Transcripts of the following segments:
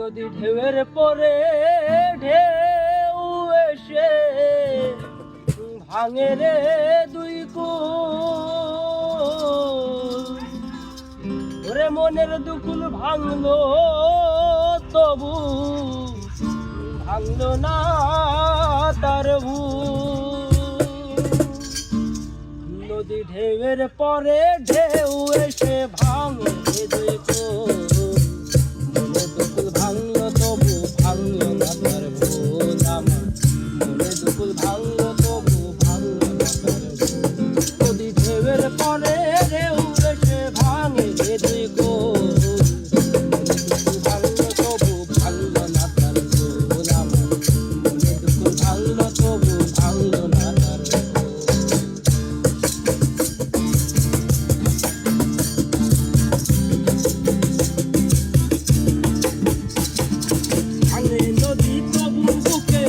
নদী ঢেউয়ের পরে ঢেউ এসে ভাঙে রে দুই কুল, ওরে মনের দুকুল ভাঙলো তবু ভাঙলো না তার ভুল। নদী ঢেউয়ের পরে ঢেউ এসে ভাঙে দুই কুল, মনের দুকুল ভাঙলো তবু ভাঙলো না তার ভুল। আমার মনের দুকুল ভাঙলো তবু ভাঙলো না তার ভুল। নদী ঢেউয়ের পরে ঢেউ এসে ভাঙে দুই কুল, মনের দুকুল ভাঙলো তবু ভাঙলো না তার ভুল। আমার মনের দুকুল ভাঙলো তবু ভাঙলো না তার ভুল। নদী তবু বুকে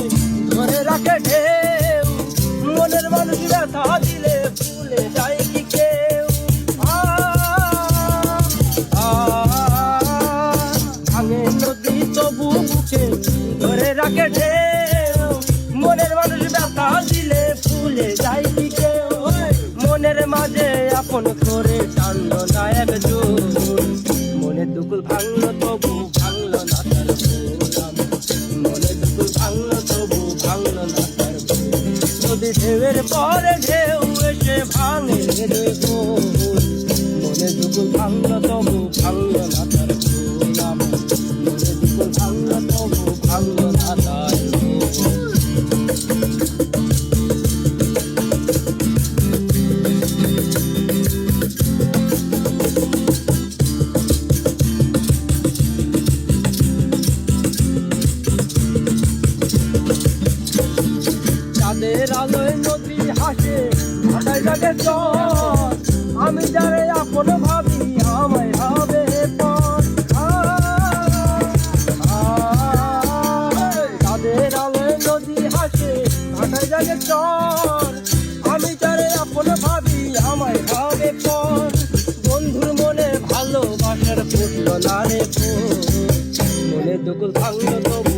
ধরে রাখে ঢেউ, মনের মানুষ ব্যথা দিলে ভুলে যায় কি কেউ। ভাঙে নদী তবু বুকে ধরে রাখে ঢেউ, মনের মানুষ ব্যথা দিলে ভুলে যায় কি কেউ। মনের মাঝে আপন করে টানলো না একজন, মনের দুকুল ভাঙলো তবু ভাঙলো না তার ভুল। মনের দুকুল ভাঙলো তবু ভাঙলো না তার ভুল। নদী ঢেউয়ের পরে ঢেউ এসে ভাঙে দুই কুল, মনের দুকুল ভাঙলো তবু ভাঙলো না তার ভুল। মনের দুকুল ভাঙলো তবু ভাঙলো না তার ভুল। চাঁদের আলোয় নদী হাসে ভাটায় জাগে চর, আমি যারে আপন ভাবি আমায় ভাবে পর। চাঁদের আলোয় নদী হাসে ভাটায় জাগে চর, আমি যারে আপন ভাবি আমায় ভাবে পর। বন্ধুর মনে ভালোবাসার ফুটলো না রে ফুল, মনে দুকুল ভাঙলো তবু